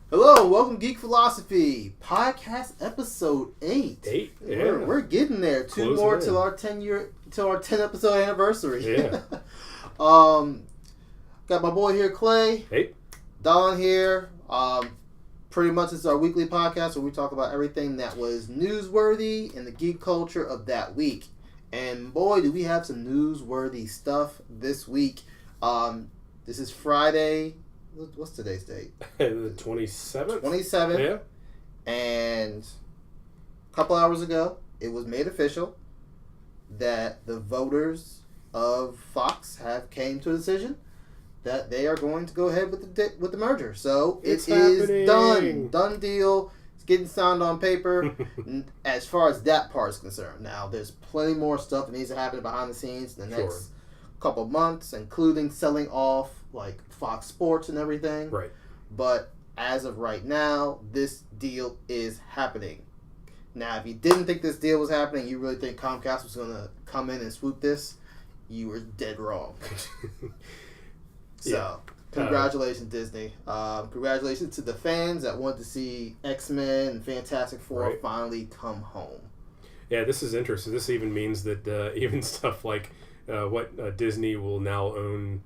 Hello, welcome Geek Philosophy Podcast Episode 8. 8, yeah. We're getting there. Two Closing more in. till our 10 episode anniversary. Yeah. Got my boy here, Clay. Hey. Don here. Pretty much it's our weekly podcast where we talk about everything that was newsworthy in the geek culture of that week. And boy, do we have some newsworthy stuff this week. This is Friday. What's today's date? The 27th? 27th. Yeah. And a couple hours ago, it was made official that the voters of Fox have came to a decision that they are going to go ahead with the merger. So It's it is happening. done deal. It's getting signed on paper. As far as that part is concerned, now there's plenty more stuff that needs to happen behind the scenes in the next couple months, including selling off like Fox Sports and everything. Right. But as of right now, this deal is happening. Now, if you didn't think this deal was happening, you really think Comcast was going to come in and swoop this, you were dead wrong. So, congratulations, Disney. Congratulations to the fans that wanted to see X-Men and Fantastic Four finally come home. Yeah, this is interesting. This even means that even stuff like what Disney will now own.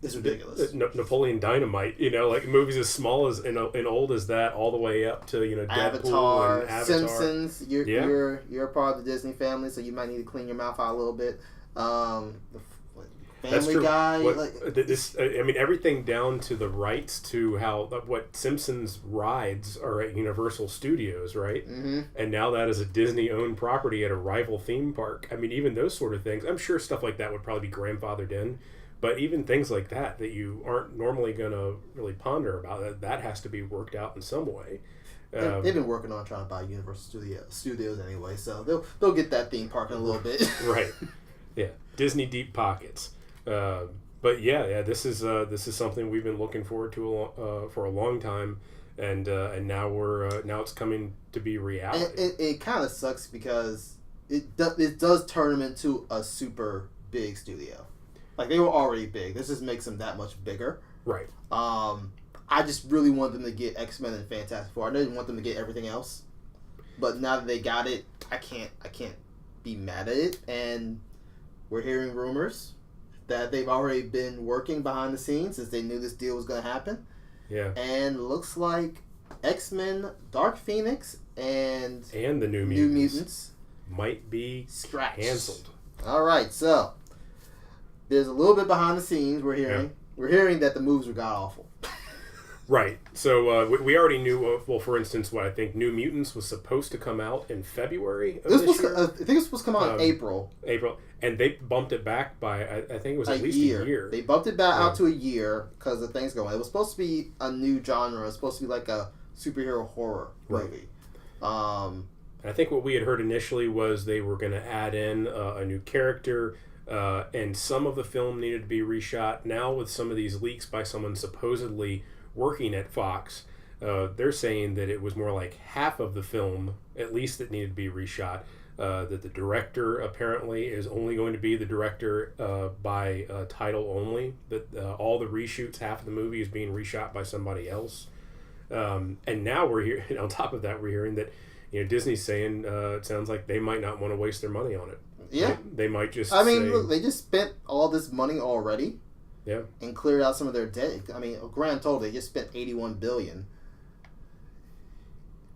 It's ridiculous. Napoleon Dynamite, like movies as small as and old as that, all the way up to Deadpool Avatar, and Avatar. Simpsons. You're a part of the Disney family, so you might need to clean your mouth out a little bit. Family Guy. Everything down to the rights to what Simpsons rides are at Universal Studios, right? Mm-hmm. And now that is a Disney-owned property at a rival theme park. I mean, even those sort of things. I'm sure stuff like that would probably be grandfathered in. But even things like that you aren't normally going to really ponder about, that has to be worked out in some way. They've been working on trying to buy Universal Studios anyway, so they'll get that theme park in a little bit. Right. Yeah. Disney deep pockets. But yeah, this is something we've been looking forward to for a long time, and now now it's coming to be reality. And it kind of sucks because it does turn them into a super big studio. Like, they were already big. This just makes them that much bigger. Right. I just really want them to get X-Men and Fantastic Four. I didn't want them to get everything else. But now that they got it, I can't be mad at it. And we're hearing rumors that they've already been working behind the scenes since they knew this deal was going to happen. Yeah. And looks like X-Men, Dark Phoenix, and the New Mutants might be scratched. canceled. All right, so there's a little bit behind the scenes we're hearing. Yeah. We're hearing that the moves were god-awful. Right. So we already knew, for instance, what I think New Mutants was supposed to come out in February of this year. I think it was supposed to come out in April. And they bumped it back by, I think it was at least a year. They bumped it back out to a year because of things going on. It was supposed to be a new genre. It was supposed to be like a superhero horror movie. I think what we had heard initially was they were going to add in a new character, and some of the film needed to be reshot. Now, with some of these leaks by someone supposedly working at Fox, they're saying that it was more like half of the film, at least, that needed to be reshot. That the director apparently is only going to be the director by title only. That all the reshoots, half of the movie is being reshot by somebody else. And now we're here. On top of that, we're hearing that Disney's saying it sounds like they might not want to waste their money on it. Yeah, right? They might just. Look, they just spent all this money already. Yeah. And cleared out some of their debt. I mean, grand total, they just spent $81 billion.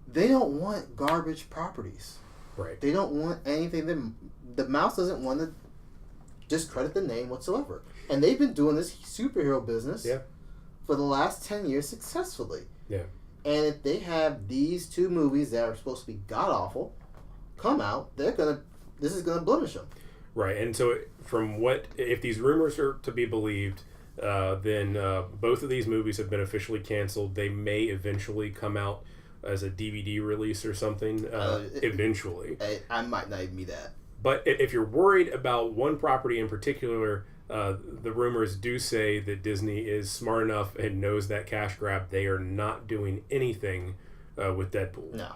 They don't want garbage properties. Right. They don't want anything. The mouse doesn't want to discredit the name whatsoever. And they've been doing this superhero business for the last 10 years successfully. Yeah. And if they have these two movies that are supposed to be god-awful come out, this is gonna blemish them. Right, and so if these rumors are to be believed, then both of these movies have been officially canceled. They may eventually come out as a DVD release or something, eventually. I might not even be that. But if you're worried about one property in particular, the rumors do say that Disney is smart enough and knows that cash grab. They are not doing anything with Deadpool. No.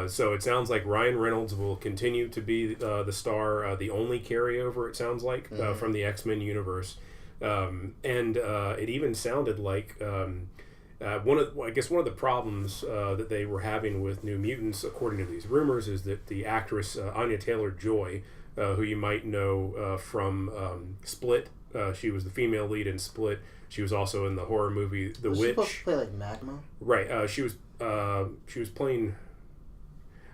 So it sounds like Ryan Reynolds will continue to be the star, the only carryover, it sounds like, from the X-Men universe. And it even sounded like one of the problems that they were having with New Mutants, according to these rumors, is that the actress Anya Taylor-Joy, who you might know from Split, she was the female lead in Split. She was also in the horror movie The Witch. Was she supposed to play like Magma? Right. She was playing.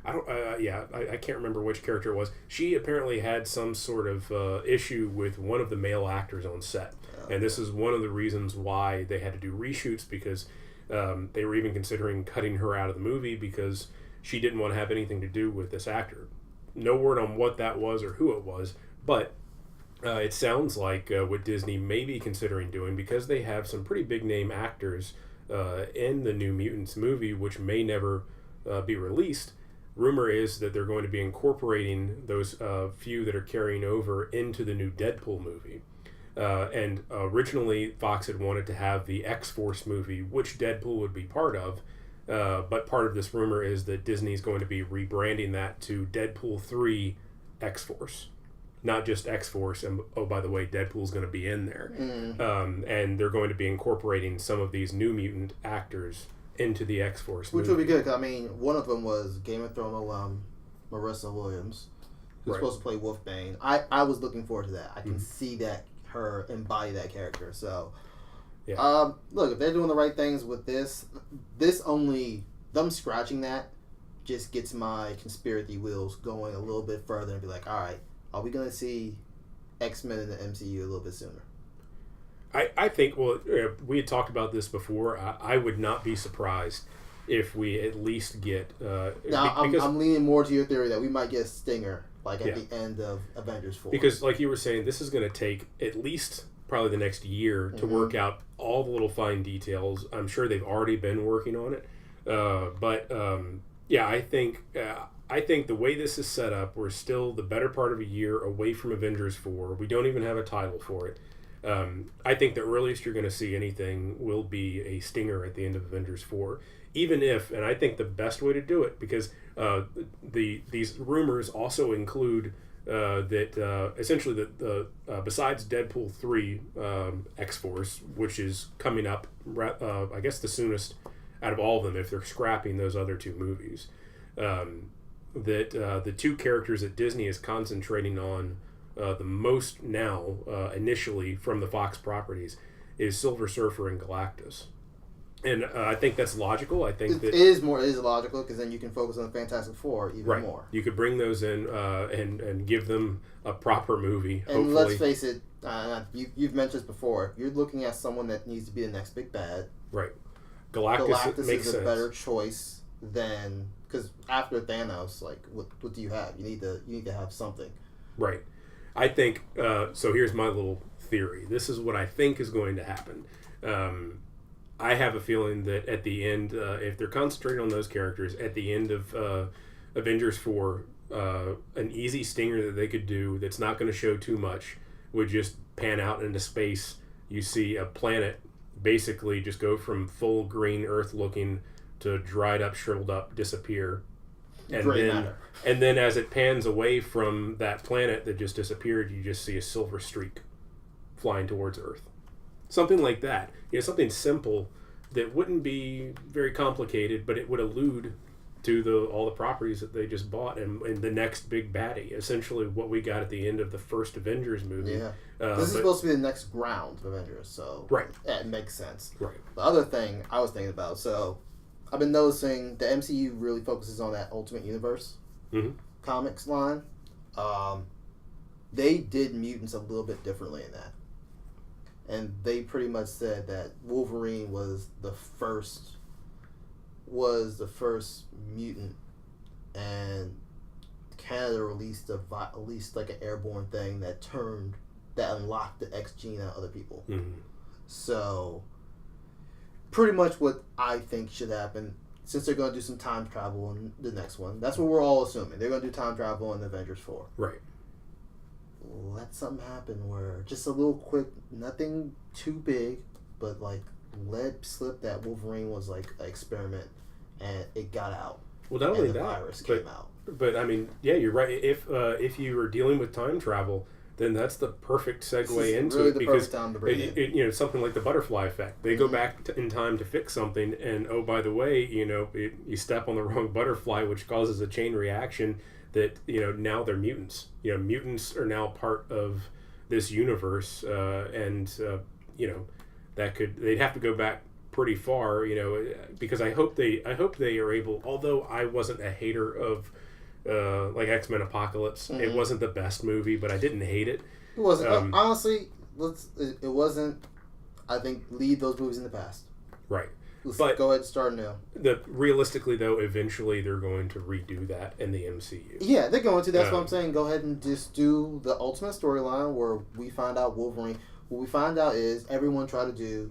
I can't remember which character it was. She apparently had some sort of issue with one of the male actors on set. And this is one of the reasons why they had to do reshoots, because they were even considering cutting her out of the movie because she didn't want to have anything to do with this actor. No word on what that was or who it was, but it sounds like what Disney may be considering doing, because they have some pretty big name actors in the New Mutants movie, which may never be released. Rumor is that they're going to be incorporating those few that are carrying over into the new Deadpool movie. And originally Fox had wanted to have the X-Force movie, which Deadpool would be part of, but part of this rumor is that Disney's going to be rebranding that to Deadpool 3 X-Force. Not just X-Force, and oh, by the way, Deadpool's going to be in there. And they're going to be incorporating some of these New Mutant actors into the X-Force movie. Which would be good, 'cause, I mean, one of them was Game of Thrones alum Marissa Williams, who's supposed to play Wolfbane. I was looking forward to that. I can see that her embody that character. So, look, if they're doing the right things with this only, them scratching that just gets my conspiracy wheels going a little bit further and be like, all right, are we going to see X-Men in the MCU a little bit sooner? I think, well, we had talked about this before. I would not be surprised if we at least get... now, I'm leaning more to your theory that we might get Stinger at the end of Avengers 4. Because, like you were saying, this is going to take at least probably the next year to work out all the little fine details. I'm sure they've already been working on it. I think the way this is set up, we're still the better part of a year away from Avengers 4. We don't even have a title for it. I think the earliest you're going to see anything will be a stinger at the end of Avengers 4. Even if, and I think the best way to do it, because these rumors also include that essentially the besides Deadpool 3 X-Force, which is coming up, I guess the soonest out of all of them if they're scrapping those other two movies, that the two characters that Disney is concentrating on the most now, initially from the Fox properties, is Silver Surfer and Galactus. And I think that's logical. I think it is logical, because then you can focus on the Fantastic Four even more. You could bring those in and give them a proper movie. And hopefully. Let's face it, you've mentioned this before. You're looking at someone that needs to be the next big bad. Right. Galactus makes is a sense. better choice than, because after Thanos, what do you have? You need to have something. Right. I think so. Here's my little theory. This is what I think is going to happen. I have a feeling that at the end, if they're concentrating on those characters, at the end of Avengers 4, an easy stinger that they could do that's not going to show too much would just pan out into space. You see a planet basically just go from full green Earth looking to dried up, shriveled up, disappear. And then as it pans away from that planet that just disappeared, you just see a silver streak flying towards Earth. Something like that. Something simple that wouldn't be very complicated, but it would allude to all the properties that they just bought and the next big baddie. Essentially what we got at the end of the first Avengers movie. Yeah. This is supposed to be the next round of Avengers, so it makes sense. Right. The other thing I was thinking about, so I've been noticing the MCU really focuses on that Ultimate Universe comics line. They did mutants a little bit differently in that. And they pretty much said that Wolverine was the first mutant, and Canada released an airborne thing that unlocked the X gene on other people. So pretty much what I think should happen, since they're going to do some time travel in the next one. That's what we're all assuming. They're going to do time travel in Avengers 4. Right. Let something happen where just a little quick, nothing too big, but let slip that Wolverine was an experiment and it got out. Well, not only the that, virus came out. But I mean, yeah, you're right. If you were dealing with time travel, then that's the perfect segue into really it, the because perfect time to bring something like the butterfly effect. They go back in time to fix something, and oh, by the way, you step on the wrong butterfly, which causes a chain reaction that now they're mutants. Mutants are now part of this universe, and they'd have to go back pretty far, because I hope they are able. Although I wasn't a hater of like X-Men Apocalypse, it wasn't the best movie, but I didn't hate it. It wasn't. Honestly, it wasn't. I think leave those movies in the past. Right. Let's but go ahead and start now. Realistically, though, eventually they're going to redo that in the MCU. Yeah, they're going to. That's what I'm saying. Go ahead and just do the ultimate storyline where we find out Wolverine. What we find out is everyone tried to do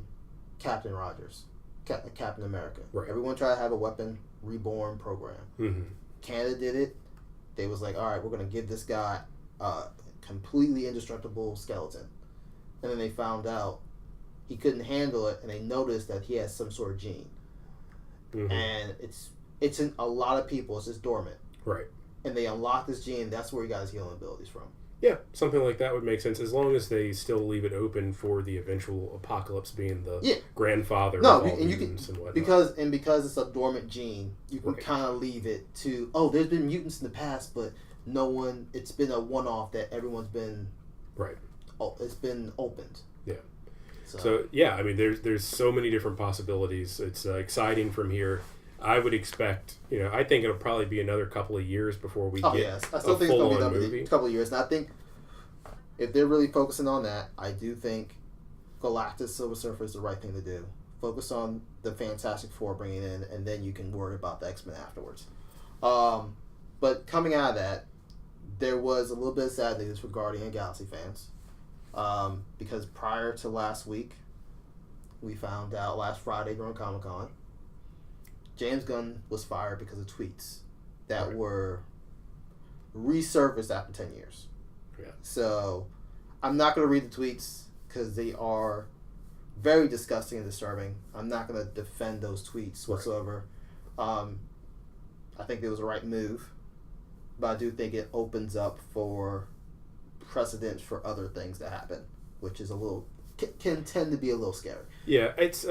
Captain Rogers, Captain America. Right. Everyone tried to have a weapon reborn program. Mm-hmm. Canada did it. They was like, all right, we're going to give this guy a completely indestructible skeleton. And then they found out he couldn't handle it, and they noticed that he has some sort of gene. Mm-hmm. And it's in a lot of people. It's just dormant. Right. And they unlock this gene. That's where he got his healing abilities from. Yeah, something like that would make sense, as long as they still leave it open for the eventual Apocalypse being the grandfather of all mutants and whatnot. Because it's a dormant gene, you can kind of leave it to, there's been mutants in the past, but it's been a one-off that everyone's been... Right. It's been opened. Yeah. So yeah, I mean, there's so many different possibilities. It's exciting from here. I would expect, I think it'll probably be another couple of years before we get I still think it's going to be movie. A couple of years. And I think if they're really focusing on that, I do think Galactus Silver Surfer is the right thing to do. Focus on the Fantastic Four bringing in, and then you can worry about the X-Men afterwards. But coming out of that, there was a little bit of sad news for Guardian of the Galaxy fans. Because prior to last week, we found out last Friday during Comic-Con, James Gunn was fired because of tweets that were resurfaced after 10 years. Yeah. So, I'm not going to read the tweets because they are very disgusting and disturbing. I'm not going to defend those tweets whatsoever. I think it was the right move, but I do think it opens up for precedent for other things that happen, which is can tend to be a little scary. Yeah, it's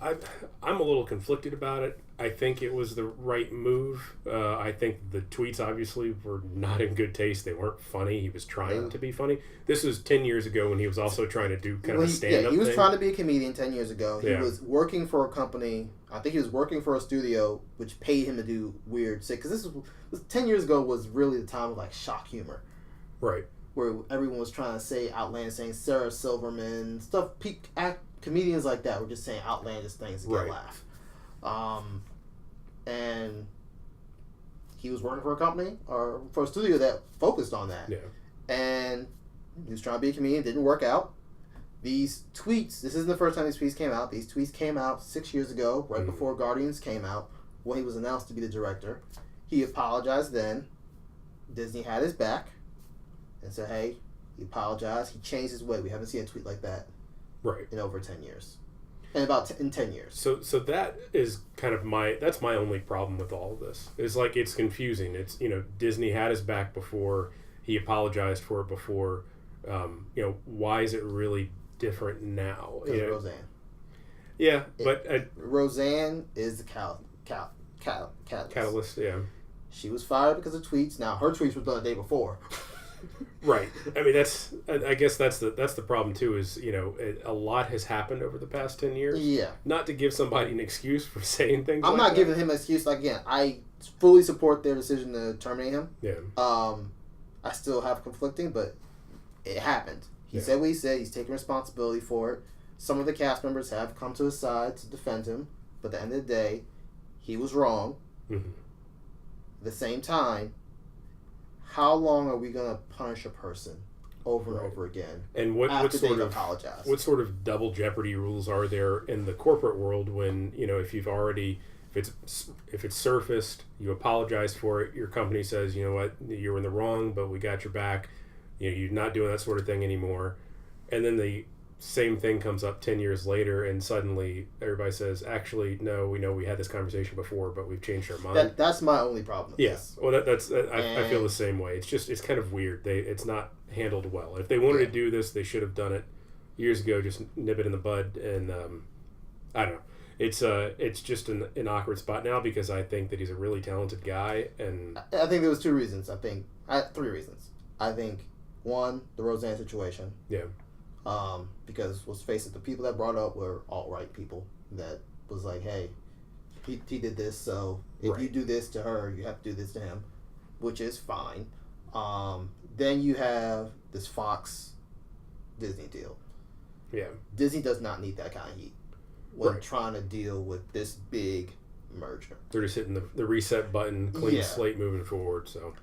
I'm a little conflicted about it. I think it was the right move. I think the tweets obviously were not in good taste. They weren't funny. He was trying to be funny. This was 10 years ago when he was also trying to do kind of a stand-up he was thing. Trying to be a comedian 10 years ago. He was working for a company. I think he was working for a studio which paid him to do weird shit. Because this 10 years ago was really the time of like shock humor. Right. Where everyone was trying to say outlandish things. Sarah Silverman, stuff. Comedians like that were just saying outlandish things to get a laugh. And he was working for a company or for a studio that focused on that. Yeah. And he was trying to be a comedian. Didn't work out. These tweets, this isn't the first time these tweets came out. These tweets came out 6 years ago, right before Guardians came out, when he was announced to be the director. He apologized then. Disney had his back and said, hey, he apologized. He changed his way. We haven't seen a tweet like that in over 10 years. In 10 years. So that is kind of that's my only problem with all of this. It's like, it's confusing. It's, Disney had his back before. He apologized for it before. Why is it really different now? Roseanne. Yeah, but... Roseanne is the catalyst. Yeah. She was fired because of tweets. Now, her tweets were done the day before. Right. I mean, I guess that's the problem too. Is a lot has happened over the past 10 years. Yeah. Not to give somebody an excuse for saying things. I'm not giving him an excuse. Like, again, I fully support their decision to terminate him. Yeah. I still have conflicting, but it happened. He said what he said. He's taking responsibility for it. Some of the cast members have come to his side to defend him, but at the end of the day, he was wrong. Mm-hmm. At the same time, how long are we going to punish a person over and over again? And what sort of double jeopardy rules are there in the corporate world when, if it's surfaced, you apologize for it, your company says, you know what, you were in the wrong, but we got your back, you're not doing that sort of thing anymore. And then the same thing comes up 10 years later, and suddenly everybody says, actually, no, we know we had this conversation before, but we've changed our mind. That's my only problem with this. Well, I feel the same way. It's kind of weird. It's not handled well. If they wanted to do this, they should have done it years ago, just nip it in the bud, and I don't know. It's just an awkward spot now because I think that he's a really talented guy, and I think there was 2 reasons. Three reasons. I think, one, the Roseanne situation. Yeah. Because let's face it, the people that brought up were alt-right people that was like, hey, he did this, so if you do this to her, you have to do this to him, which is fine. Then you have this Fox Disney deal. Yeah. Disney does not need that kind of heat when trying to deal with this big merger. They're just hitting the reset button, clean slate moving forward. So,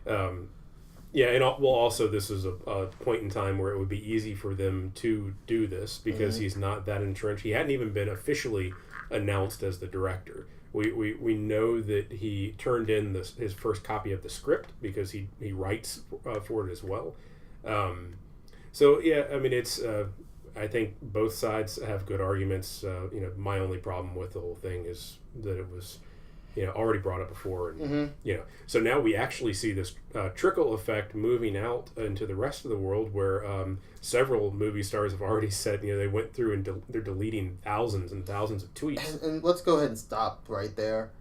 and also this is a point in time where it would be easy for them to do this because he's not that entrenched. He hadn't even been officially announced as the director. We know that he turned in his first copy of the script because he writes for it as well. It's I think both sides have good arguments. My only problem with the whole thing is that it was, already brought up before, and so now we actually see this trickle effect moving out into the rest of the world, where several movie stars have already said, they went through and they're deleting thousands and thousands of tweets. And let's go ahead and stop right there.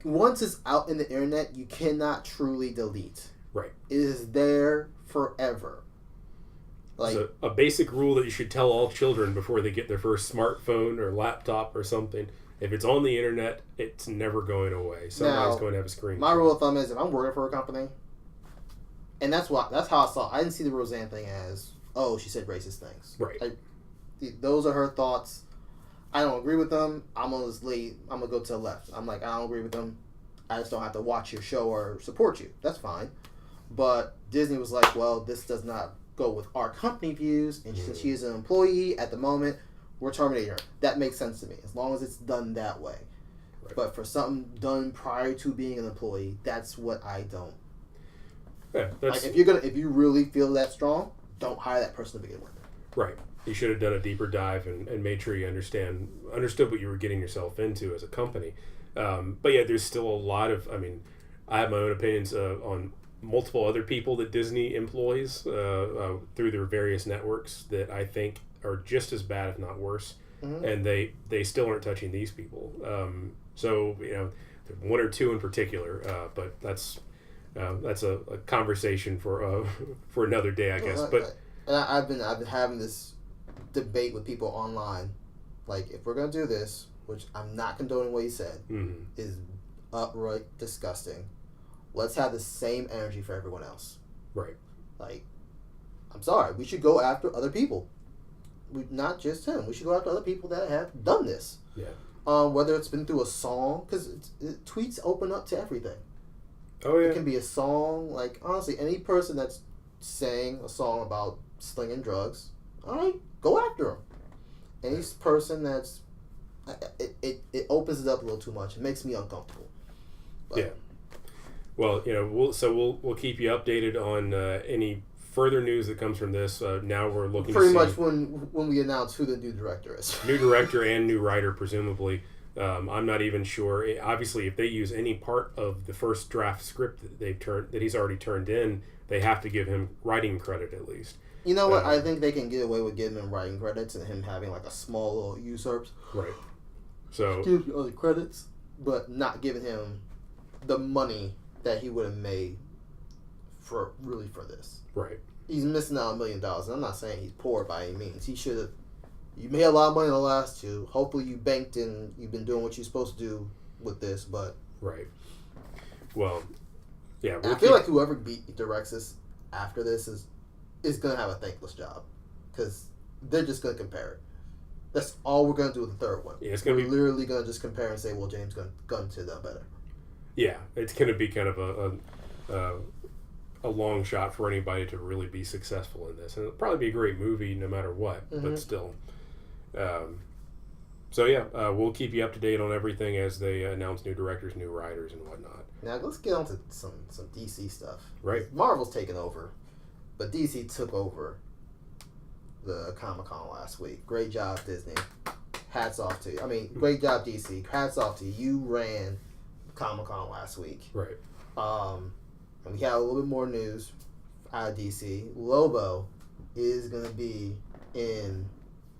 Once it's out in the internet, you cannot truly delete. Right. It is there forever. So a basic rule that you should tell all children before they get their first smartphone or laptop or something: if it's on the internet, it's never going away. Somebody's going to have a screen. My rule of thumb is, if I'm working for a company, and that's how I saw it. I didn't see the Roseanne thing as, oh, she said racist things. Right. Those are her thoughts. I don't agree with them. I'm gonna go to the left. I'm like, I don't agree with them. I just don't have to watch your show or support you. That's fine. But Disney was like, well, this does not go with our company views, and since she is an employee at the moment, we're terminating her. That makes sense to me, as long as it's done that way. Right. But for something done prior to being an employee, that's what I don't. Yeah, if you really feel that strong, don't hire that person to begin with. Right. You should have done a deeper dive and made sure you understood what you were getting yourself into as a company. But yeah, there's still a lot of. I have my own opinions on multiple other people that Disney employs through their various networks that I think are just as bad, if not worse. And they still aren't touching these people. So one or two in particular, but that's a conversation for another day, I guess. And I've been having this debate with people online, like, if we're gonna do this, which I'm not condoning what he said, is upright disgusting. Let's have the same energy for everyone else. Right. Like, I'm sorry, we should go after other people. Not just him. We should go after other people that have done this. Yeah. Whether it's been through a song, because tweets open up to everything. Oh, yeah. It can be a song. Like, honestly, any person that's saying a song about slinging drugs, all right, go after them. Any person that's... It opens it up a little too much. It makes me uncomfortable. But, yeah. Well, we'll keep you updated on any further news that comes from this. Now we're looking pretty much when we announce who the new director is. New director and new writer, presumably. I'm not even sure. Obviously, if they use any part of the first draft script that he's already turned in, they have to give him writing credit at least. You know what? I think they can get away with giving him writing credits and him having like a small little usurps. Right. So give you other credits, but not giving him the money that he would have made for this. Right. He's missing out $1 million. And I'm not saying he's poor by any means. He should have. You made a lot of money in the last two. Hopefully you banked and you've been doing what you're supposed to do with this. But right. Well, yeah. I feel like whoever directs this after this is gonna have a thankless job, because they're just gonna compare it. That's all we're gonna do with the third one. Yeah, we're literally gonna just compare and say, well, James Gunn did that better. Yeah, it's going to be kind of a long shot for anybody to really be successful in this. And it'll probably be a great movie no matter what, but still. We'll keep you up to date on everything as they announce new directors, new writers, and whatnot. Now, let's get on to some DC stuff. Right. Marvel's taken over, but DC took over the Comic-Con last week. Great job, Disney. Hats off to you. I mean, great job, DC. Hats off to you. You ran Comic-Con last week. Right. And we have a little bit more news out of DC. Lobo is going to be in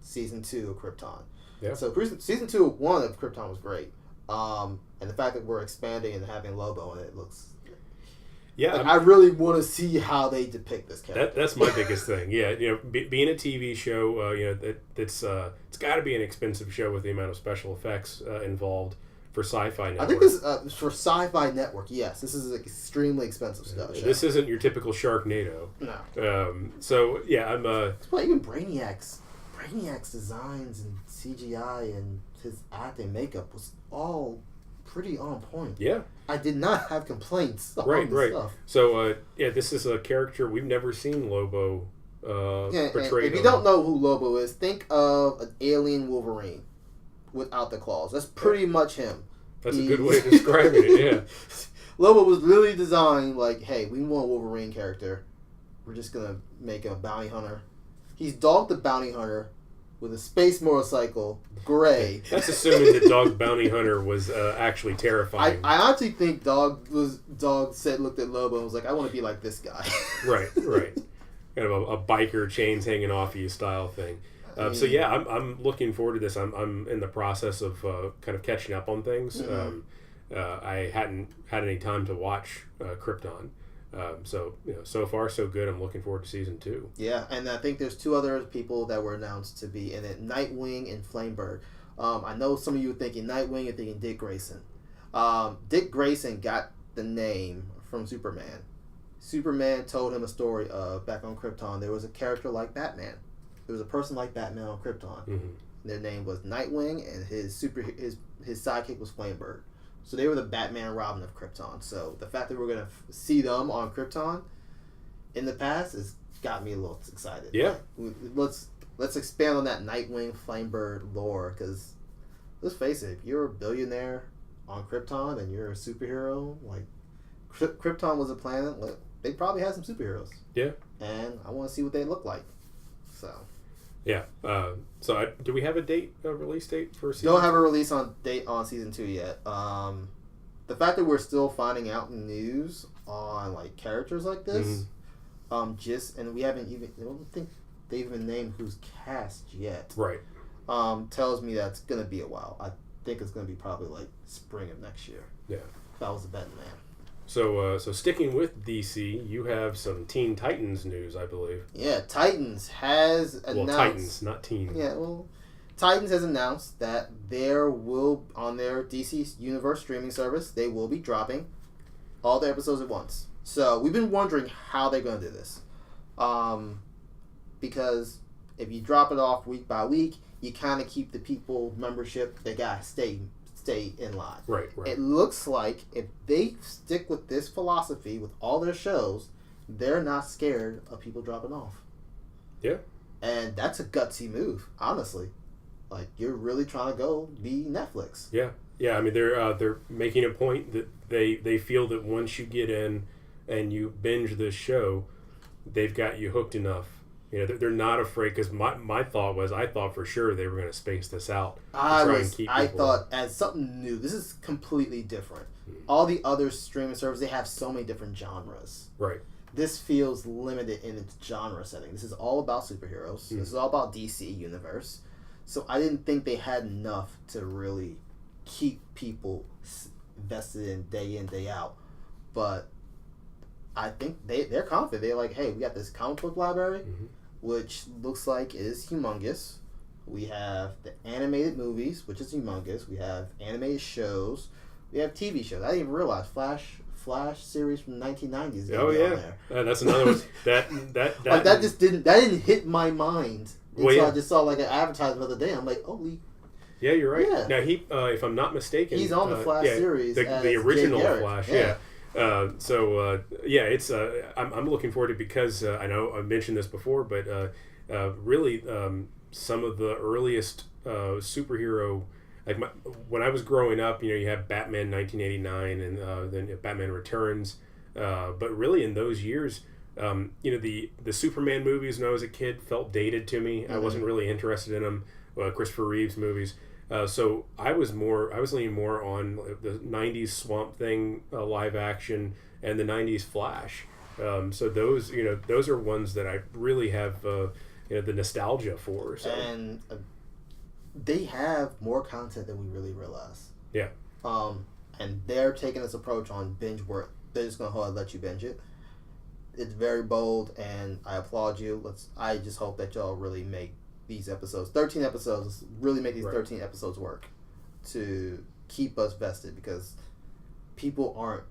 season 2 of Krypton. Yeah. So season 2 of 1 of Krypton was great. And the fact that we're expanding and having Lobo in it looks... Yeah, I really want to see how they depict this character. That's my biggest thing. Yeah, being a TV show, it's got to be an expensive show with the amount of special effects involved for Sci-Fi Network. I think this for Sci-Fi Network. Yes, this is extremely expensive stuff. This isn't your typical Sharknado. No. So yeah, I'm. Well, even Brainiac's designs and CGI and his acting makeup was all pretty on point. Yeah. I did not have complaints on right. stuff. So, this is a character we've never seen Lobo portrayed. If you don't know who Lobo is, think of an alien Wolverine without the claws. That's pretty much him. That's a good way of describing it, yeah. Lobo was really designed like, hey, we want a Wolverine character. We're just going to make a bounty hunter. He's Dog the Bounty Hunter with a space motorcycle, gray. That's assuming the Dog Bounty Hunter was actually terrifying. I honestly think Dog looked at Lobo and was like, I want to be like this guy. Right. Kind of a biker, chains hanging off you style thing. So yeah, I'm looking forward to this. I'm in the process of kind of catching up on things. Mm-hmm. I hadn't had any time to watch Krypton. So far so good. I'm looking forward to season 2. Yeah, and I think there's 2 other people that were announced to be in it: Nightwing and Flamebird. I know some of you are thinking Nightwing, you're thinking Dick Grayson. Dick Grayson got the name from Superman. Superman told him a story of back on Krypton. There was a character like Batman. There was a person like Batman on Krypton. Mm-hmm. Their name was Nightwing, and his sidekick was Flamebird. So they were the Batman and Robin of Krypton. So the fact that we're going to see them on Krypton in the past has got me a little excited. Yeah. Let's expand on that Nightwing, Flamebird lore, because let's face it, if you're a billionaire on Krypton and you're a superhero, like Krypton was a planet, they probably had some superheroes. Yeah. And I want to see what they look like. So... Yeah. Do we have a release date for season? Don't have a release date on season 2 yet. The fact that we're still finding out news on like characters like this, mm-hmm. And we haven't even. I don't think they've even named who's cast yet. Right. Tells me that's gonna be a while. I think it's gonna be probably like spring of next year. Yeah. If I was a betting man. So sticking with DC, you have some Teen Titans news, I believe. Yeah, Titans has announced... Well, Titans, not Teen. Yeah, well, Titans has announced that there will, on their DC Universe streaming service, they will be dropping all the episodes at once. So we've been wondering how they're going to do this. Because if you drop it off week by week, you kind of keep the people membership, they got to stay in line. Right. It looks like if they stick with this philosophy with all their shows, they're not scared of people dropping off. Yeah. And that's a gutsy move, honestly. Like, you're really trying to go be Netflix. Yeah. I mean, they're making a point that they feel that once you get in and you binge this show, they've got you hooked enough. You know, they're not afraid, because my thought was, I thought for sure they were going to space this out. I thought as something new. This is completely different. All the other streaming services, they have so many different genres. Right. This feels limited in its genre setting. This is all about superheroes. This is all about DC Universe. So I didn't think they had enough to really keep people invested in, day out. But I think they're confident. They're like, hey, we got this comic book library, which looks like is humongous. We have the animated movies, which is humongous. We have animated shows. We have TV shows. I didn't even realize Flash series from the 1990s is on there. That's another one. That didn't hit my mind until I just saw like an advertisement the other day. I'm like, holy. Yeah, you're right. Yeah. Now he, if I'm not mistaken, he's on the Flash series. The original Flash. Yeah. It's I'm looking forward to it, because I know I mentioned this before, but really some of the earliest superhero, like when I was growing up, you have Batman 1989 and then Batman Returns, but really in those years The Superman movies when I was a kid felt dated to me. I wasn't really interested in them. Christopher Reeve's movies. So I was leaning more on the '90s Swamp Thing live action and the '90s Flash. So those are ones that I really have the nostalgia for. So. And they have more content than we really realize. Yeah. And they're taking this approach on binge work. They're just gonna let you binge it. It's very bold, and I applaud you. I just hope that y'all really make these episodes, 13 episodes, really make these 13 episodes work to keep us vested, because people aren't.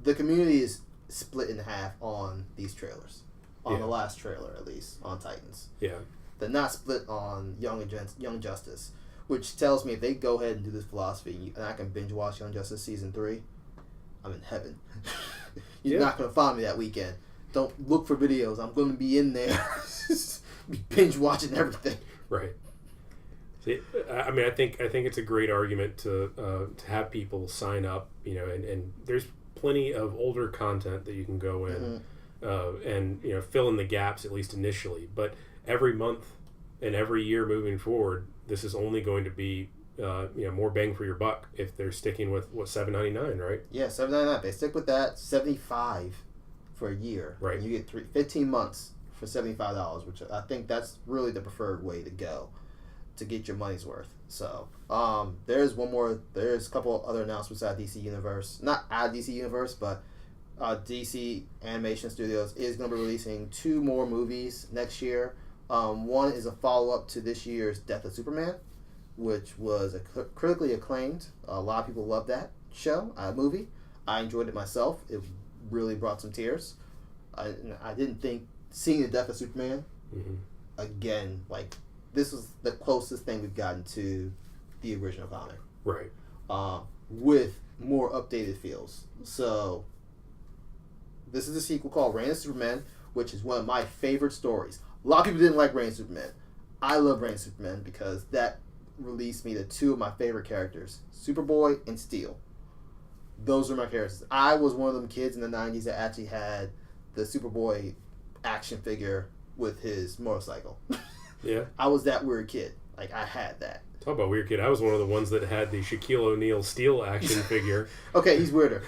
The community is split in half on these trailers. On the last trailer, at least, on Titans. Yeah. They're not split on Young Justice, which tells me if they go ahead and do this philosophy, and I can binge watch Young Justice Season 3, I'm in heaven. You're not going to find me that weekend. Don't look for videos. I'm going to be in there binge watching everything. Right. See, I mean, I think it's a great argument to have people sign up, and there's plenty of older content that you can go in and fill in the gaps, at least initially. But every month and every year moving forward, this is only going to be more bang for your buck if they're sticking with $7.99, right? Yeah, $7.99. They stick with that. $75 for a year. Right. And you get 15 months for $75, which I think that's really the preferred way to go to get your money's worth. So there's a couple other announcements out of DC Universe. Not out of DC Universe, but DC Animation Studios is going to be releasing 2 more movies next year. One is a follow-up to this year's Death of Superman, which was critically acclaimed. A lot of people loved that movie. I enjoyed it myself. It really brought some tears. I didn't think seeing the Death of Superman again, like, this was the closest thing we've gotten to the original comic. Right. With more updated feels. So this is a sequel called Reign of Superman, which is one of my favorite stories. A lot of people didn't like Reign of Superman. I love Reign of Superman because that released me to 2 of my favorite characters, Superboy and Steel. Those are my characters. I was one of them kids in the 90s that actually had the Superboy action figure with his motorcycle. Yeah. I was that weird kid. Like, I had that. Talk about weird kid. I was one of the ones that had the Shaquille O'Neal Steel action figure. Okay, he's weirder.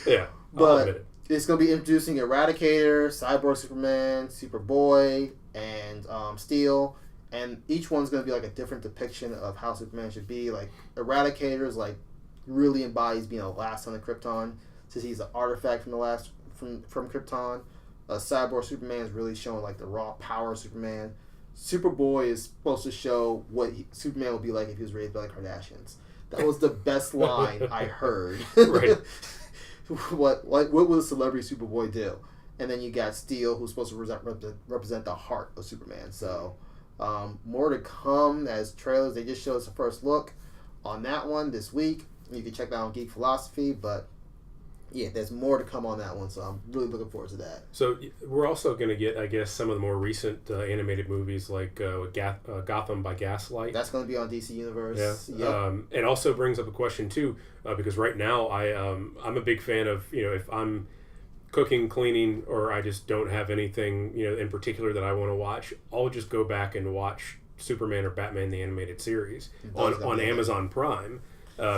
Yeah. But it's going to be introducing Eradicator, Cyborg Superman, Superboy, and Steel. And each one's going to be like a different depiction of how Superman should be. Like, Eradicator's like really embodies being a last son of Krypton, since he's an artifact from Krypton. Cyborg Superman is really showing like the raw power of Superman. Superboy is supposed to show what Superman would be like if he was raised by the Kardashians. That was the best line I heard. Right. What would a celebrity Superboy do? And then you got Steel, who's supposed to represent the heart of Superman. So more to come as trailers. They just showed us the first look on that one this week. You can check that on Geek Philosophy, but yeah, there's more to come on that one, so I'm really looking forward to that. So we're also going to get, I guess, some of the more recent animated movies like Gotham by Gaslight. That's going to be on DC Universe. Yeah. Yep. It also brings up a question too, because right now I'm a big fan of, if I'm cooking, cleaning, or I just don't have anything in particular that I want to watch, I'll just go back and watch Superman or Batman the Animated Series on Amazon Prime.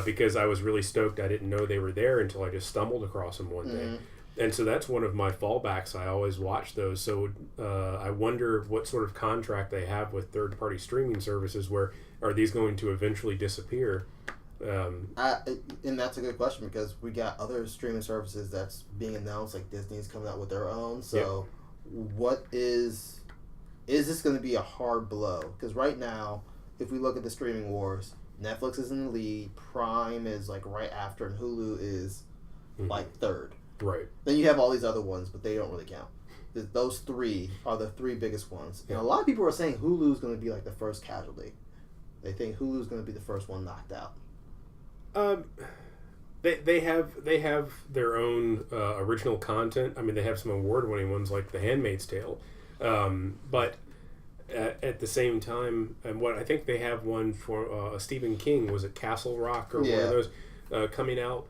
Because I was really stoked. I didn't know they were there until I just stumbled across them one day. And so that's one of my fallbacks. I always watch those. So I wonder what sort of contract they have with third-party streaming services, where are these going to eventually disappear? And that's a good question, because we got other streaming services that's being announced, like Disney's coming out with their own. So what is this going to be a hard blow? Because right now, if we look at the streaming wars, Netflix is in the lead, Prime is like right after, and Hulu is like third. Right. Then you have all these other ones, but they don't really count. Those 3 are the 3 biggest ones. And a lot of people are saying Hulu's going to be like the first casualty. They think Hulu's going to be the first one knocked out. They have their own original content. I mean, they have some award-winning ones like The Handmaid's Tale. But at the same time, and what I think they have one for Stephen King, was it Castle Rock or one of those coming out.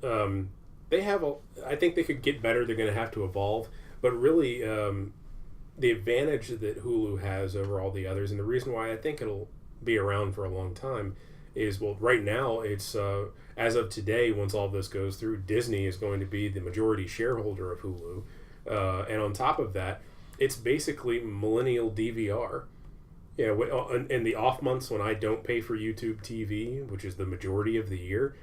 I think they could get better. They're going to have to evolve. But really, the advantage that Hulu has over all the others, and the reason why I think it'll be around for a long time, is, well, right now it's as of today, once all this goes through, Disney is going to be the majority shareholder of Hulu, and on top of that, it's basically millennial DVR. Yeah, in the off months when I don't pay for YouTube TV, which is the majority of the year,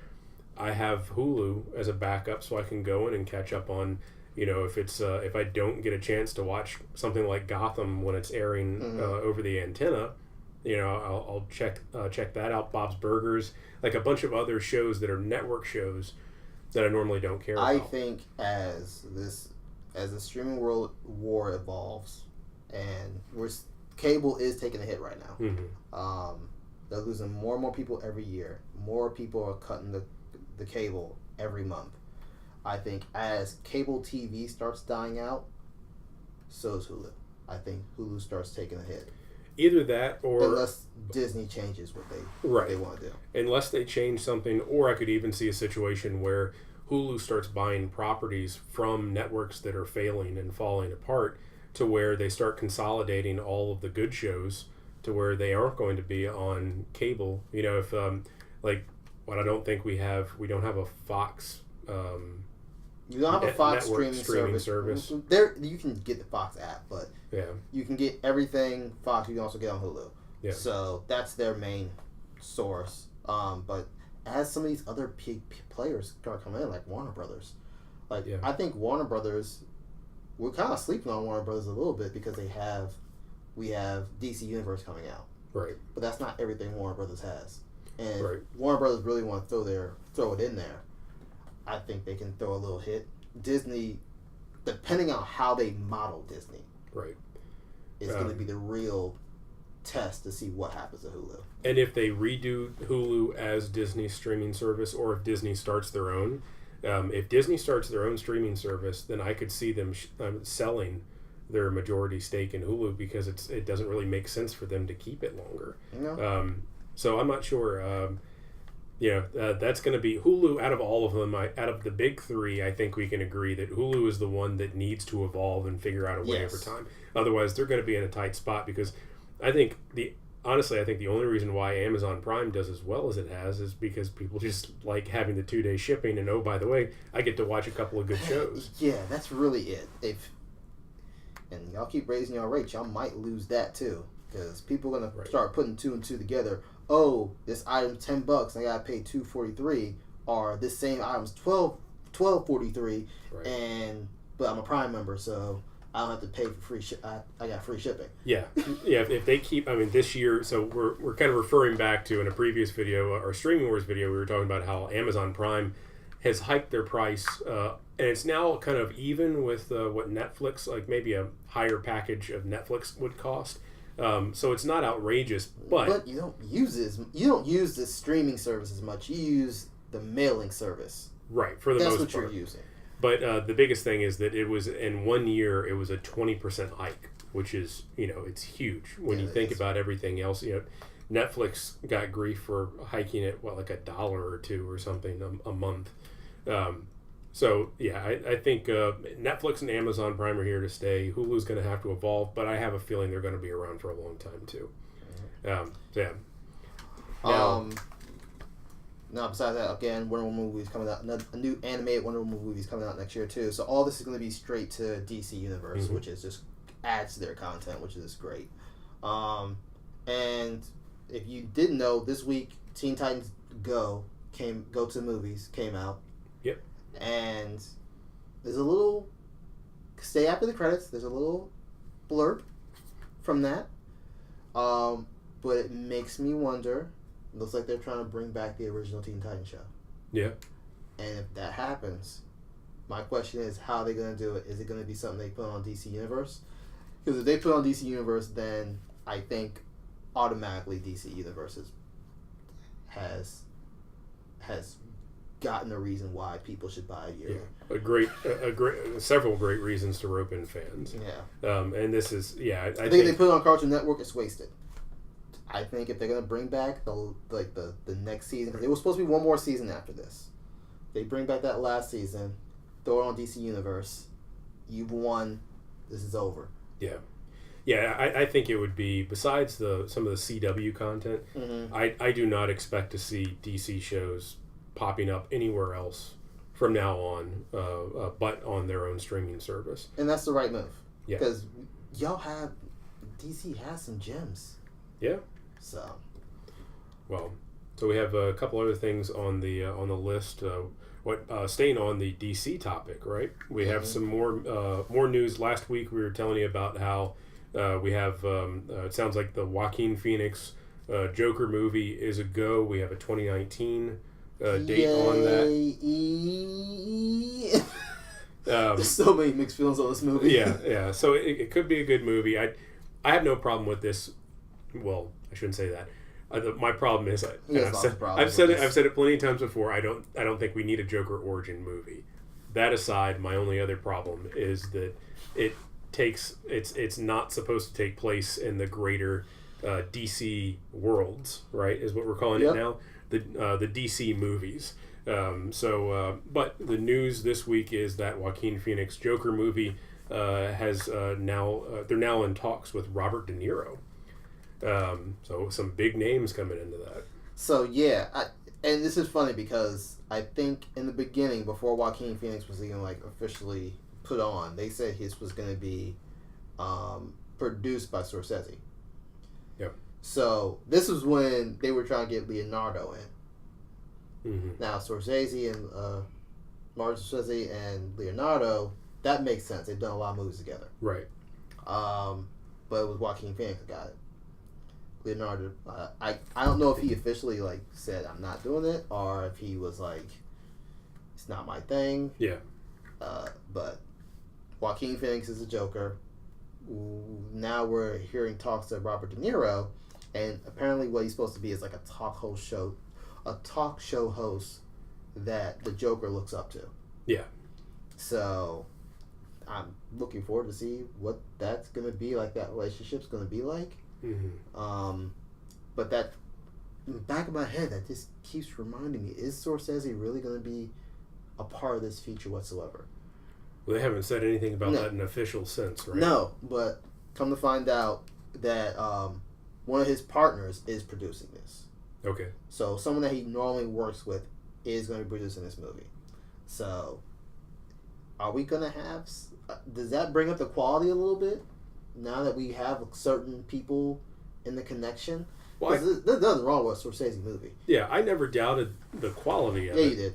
I have Hulu as a backup, so I can go in and catch up on, if I don't get a chance to watch something like Gotham when it's airing over the antenna, I'll check that out. Bob's Burgers, like a bunch of other shows that are network shows that I normally don't care about. I think as the streaming world war evolves, and cable is taking a hit right now. Mm-hmm. They're losing more and more people every year. More people are cutting the cable every month. I think as cable TV starts dying out, so is Hulu. I think Hulu starts taking a hit. Either that, or unless Disney changes what they want to do. Unless they change something, or I could even see a situation where Hulu starts buying properties from networks that are failing and falling apart, to where they start consolidating all of the good shows to where they aren't going to be on cable. If what I don't think we don't have a Fox. You don't have a Fox streaming service. There, you can get the Fox app, but you can get everything Fox. You can also get on Hulu. Yeah. So that's their main source. But as some of these other big players start coming in, like Warner Brothers, I think Warner Brothers, we're kind of sleeping on Warner Brothers a little bit because we have DC Universe coming out. Right. But that's not everything Warner Brothers has. And right. Warner Brothers really want to throw it in there. I think they can throw a little hit. Disney, depending on how they model Disney, right, is going to be the real test to see what happens to Hulu. And if they redo Hulu as Disney's streaming service, or if Disney starts their own, if Disney starts their own streaming service, then I could see them selling their majority stake in Hulu, because it doesn't really make sense for them to keep it longer. No. So I'm not sure. That's going to be Hulu. Out of all of them, out of the big three, I think we can agree that Hulu is the one that needs to evolve and figure out a way over time. Otherwise, they're going to be in a tight spot, because I think the only reason why Amazon Prime does as well as it has is because people just like having the 2-day shipping, and oh, by the way, I get to watch a couple of good shows. Yeah, that's really it. And y'all keep raising y'all rates, y'all might lose that too, because people are going to start putting 2 and 2 together. Oh, this item's $10, I gotta pay $2.43, or this same item's $12.43, but I'm a Prime member, so I don't have to pay for free. I got free shipping. Yeah. If they keep, this year, so we're kind of referring back to in a previous video, our Streaming Wars video, we were talking about how Amazon Prime has hiked their price, and it's now kind of even with what Netflix, like maybe a higher package of Netflix would cost. So it's not outrageous, but you don't use the streaming service as much. You use the mailing service, right? For the most part, that's what you're using. But the biggest thing is that it was in 1 year, it was a 20% hike, which is it's huge when you think about everything else. Netflix got grief for hiking it like $1 or $2 or something a month. So, I think Netflix and Amazon Prime are here to stay. Hulu's going to have to evolve, but I have a feeling they're going to be around for a long time, too. Now, besides that, again, Wonder Woman movie is coming out. A new animated Wonder Woman movie is coming out next year, too. So all this is going to be straight to DC Universe, which is just adds to their content, which is great. And if you didn't know, this week, Teen Titans Go to the movies came out. Yep. And there's a little, stay after the credits, there's a little blurb from that. But it makes me wonder, it looks like they're trying to bring back the original Teen Titans show. Yeah. And if that happens, my question is, how are they going to do it? Is it going to be something they put on DC Universe? Because if they put on DC Universe, then I think automatically DC Universe has gotten a reason why people should buy a year. Yeah, several great reasons to rope in fans. Yeah. And this is I think if they put it on Cartoon Network, it's wasted. I think if they're gonna bring back the next season, because it was supposed to be one more season after this, They bring back that last season, throw it on DC Universe. You've won. This is over. Yeah. Yeah, I think it would be, besides some of the CW content, I do not expect to see DC shows popping up anywhere else from now on, but on their own streaming service. And that's the right move. Yeah. Because DC has some gems. Yeah. So. Well, so we have a couple other things on the list. Staying on the DC topic, right? We have some more news. Last week we were telling you about how we have, it sounds like the Joaquin Phoenix Joker movie is a go. We have a 2019 date on that. There's so many mixed feelings on this movie. Yeah. So it could be a good movie. I have no problem with this. Well, I shouldn't say that. My problem is, I've said it plenty of times before. I don't think we need a Joker origin movie. That aside, my only other problem is that it's not supposed to take place in the greater DC worlds, right? Is what we're calling it now. The DC movies. But the news this week is that Joaquin Phoenix Joker movie has they're now in talks with Robert De Niro. So some big names coming into that. So and this is funny because I think in the beginning, before Joaquin Phoenix was even officially put on, they said his was going to be produced by Scorsese. Yep. So this was when they were trying to get Leonardo in. Mm-hmm. Now Scorsese and Martin Scorsese and Leonardo, that makes sense. They've done a lot of movies together. Right. But it was Joaquin Phoenix that got it. Leonardo, I don't know if he officially said I'm not doing it, or if he was it's not my thing. Yeah. But Joaquin Phoenix is a Joker. Now we're hearing talks of Robert De Niro, and apparently what he's supposed to be is a talk show host that the Joker looks up to. Yeah. So I'm looking forward to see what that's gonna be like. That relationship's gonna be like. Mm-hmm. But that in the back of my head, that just keeps reminding me: is Scorsese really going to be a part of this feature whatsoever? Well, they haven't said anything about that in an official sense, right? No, but come to find out that one of his partners is producing this. Okay. So someone that he normally works with is going to be producing this movie. So are we going to have? Does that bring up the quality a little bit? Now that we have certain people in the connection, there's nothing wrong with a Scorsese movie. Yeah, I never doubted the quality of it. Yeah, you did.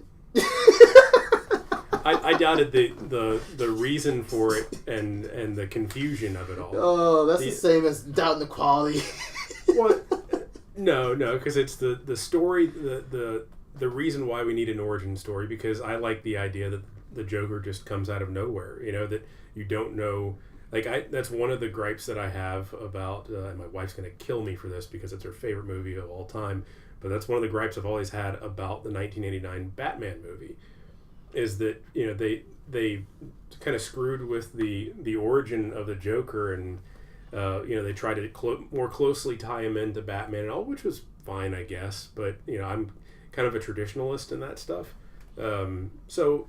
I doubted the reason for it and the confusion of it all. Oh, that's the same as doubting the quality. Well, no, because it's the story, the reason why we need an origin story, because I like the idea that the Joker just comes out of nowhere. That you don't know. That's one of the gripes that I have about, and my wife's going to kill me for this because it's her favorite movie of all time, but that's one of the gripes I've always had about the 1989 Batman movie, is that, they kind of screwed with the origin of the Joker, and, they tried to more closely tie him into Batman and all, which was fine, I guess, but, I'm kind of a traditionalist in that stuff. So,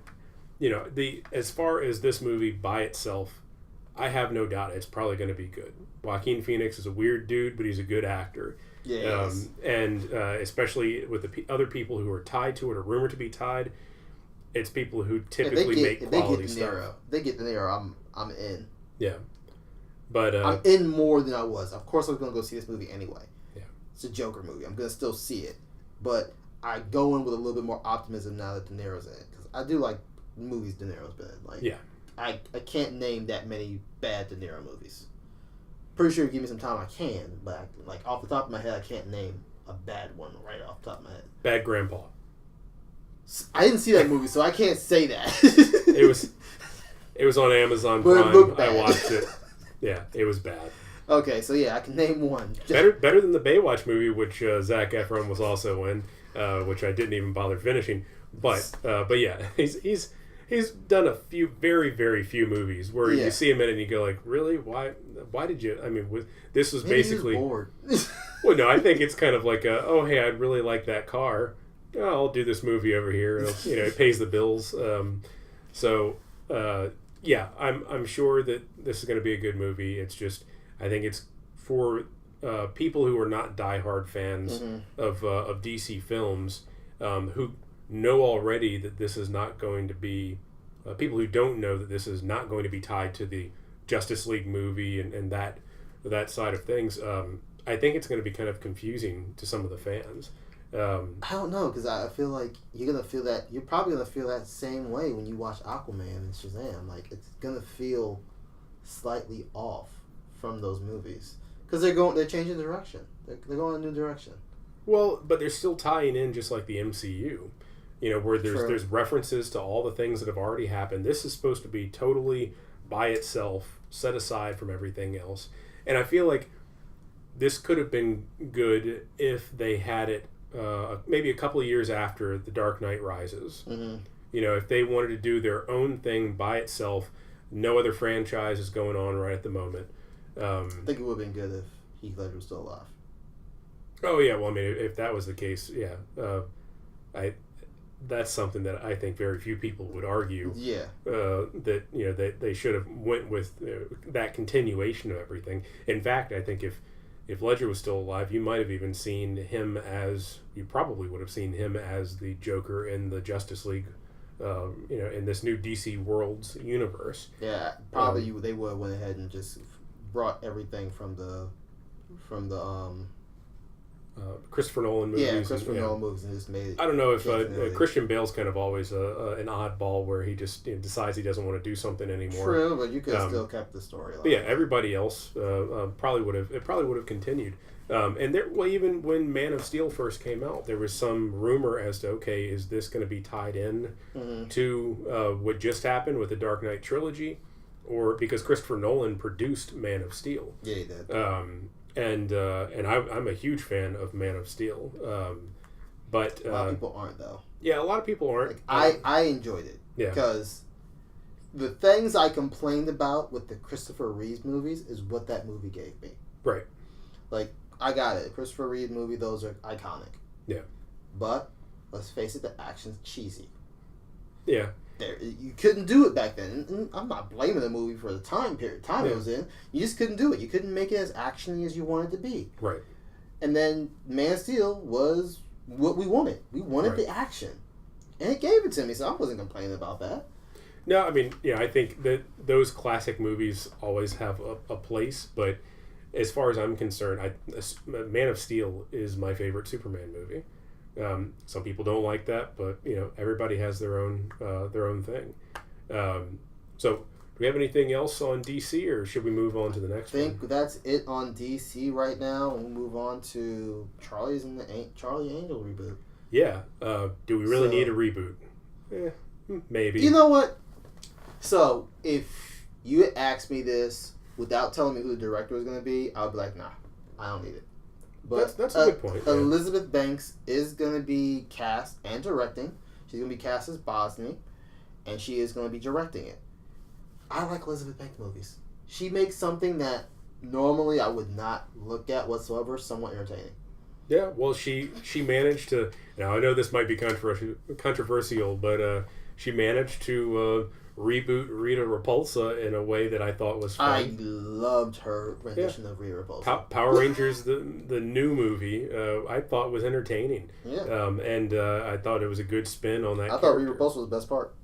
as far as this movie by itself, I have no doubt it's probably going to be good. Joaquin Phoenix is a weird dude, but he's a good actor. Yeah. And especially with the other people who are tied to it or rumored to be tied, it's people who typically make quality stuff. They get De Niro, I'm in. Yeah. But I'm in more than I was. Of course I was going to go see this movie anyway. Yeah. It's a Joker movie. I'm going to still see it. But I go in with a little bit more optimism now that De Niro's in it. Because I do like movies De Niro's been in. Yeah. I can't name that many bad De Niro movies. Pretty sure if you give me some time I can, but off the top of my head I can't name a bad one right off the top of my head. Bad Grandpa. I didn't see that movie, so I can't say that. It was on Amazon Prime. I watched it. Yeah, it was bad. Okay, so yeah, I can name one. Better than the Baywatch movie, which Zac Efron was also in, which I didn't even bother finishing. But yeah, he's done a few, very, very few movies where you see him in it and you go really? Why did you? I mean, this was Maybe basically. He was bored. Well, no, I think it's kind of like hey, I'd really like that car. oh, I'll do this movie over here. It pays the bills. Yeah, I'm sure that this is going to be a good movie. It's just, I think it's for people who are not diehard fans of DC films, who know already that this is not going to be, people who don't know that this is not going to be tied to the Justice League movie and that side of things. I think it's going to be kind of confusing to some of the fans. I don't know, because I feel like you're probably gonna feel that same way when you watch Aquaman and Shazam. Like, it's gonna feel slightly off from those movies because they're changing direction. They're going in a new direction. Well, but they're still tying in just like the MCU, where there's references to all the things that have already happened. This is supposed to be totally by itself, set aside from everything else. And I feel like this could have been good if they had it maybe a couple of years after The Dark Knight Rises. If they wanted to do their own thing by itself, no other franchise is going on right at the moment. I think it would have been good if Heath Ledger was still alive. Oh yeah, well, I mean, if that was the case, yeah, that's something that I think very few people would argue. Yeah. That they should have went with that continuation of everything. In fact, I think if Ledger was still alive, you might have even seen him you probably would have seen him as the Joker in the Justice League, in this new DC Worlds universe. Yeah, probably they would have went ahead and just brought everything from the Christopher Nolan movies. Yeah, Christopher Nolan movies, and just made it. I don't know if Christian Bale's kind of always an oddball where he just decides he doesn't want to do something anymore. True, but you could have still kept the storyline. But yeah, everybody else probably would have continued. And even when Man of Steel first came out, there was some rumor as to, okay, is this going to be tied in to what just happened with the Dark Knight trilogy, or because Christopher Nolan produced Man of Steel. Yeah, he did. And I'm a huge fan of Man of Steel, but a lot of people aren't, though. Yeah, a lot of people aren't. I enjoyed it because the things I complained about with the Christopher Reeve movies is what that movie gave me. Right. Like, I got it. Christopher Reeve movie, those are iconic. Yeah. But let's face it, the action's cheesy. Yeah. You couldn't do it back then. And I'm not blaming the movie for the time it was in. You just couldn't do it. You couldn't make it as actiony as you wanted to be. Right. And then Man of Steel was what we wanted. We wanted the action. And it gave it to me, so I wasn't complaining about that. No, I mean, yeah, I think that those classic movies always have a place, but as far as I'm concerned, Man of Steel is my favorite Superman movie. Some people don't like that, but everybody has their own thing. So, do we have anything else on DC, or should we move on to the next one? I think that's it on DC right now. We'll move on to Charlie Angel reboot. Yeah. Do we really need a reboot? Maybe. You know what? So, if you had asked me this without telling me who the director was going to be, I would be like, nah, I don't need it. But that's a good point. Yeah. Elizabeth Banks is going to be cast and directing. She's going to be cast as Bosnia, and she is going to be directing it. I like Elizabeth Banks movies. She makes something that normally I would not look at whatsoever somewhat entertaining. Yeah, well, she managed to. Now I know this might be controversial, but she managed to reboot Rita Repulsa in a way that I thought was fun. I loved her rendition of Rita Repulsa. Power Rangers, the new movie, I thought was entertaining. Yeah. And I thought it was a good spin on that. I thought Rita Repulsa was the best part.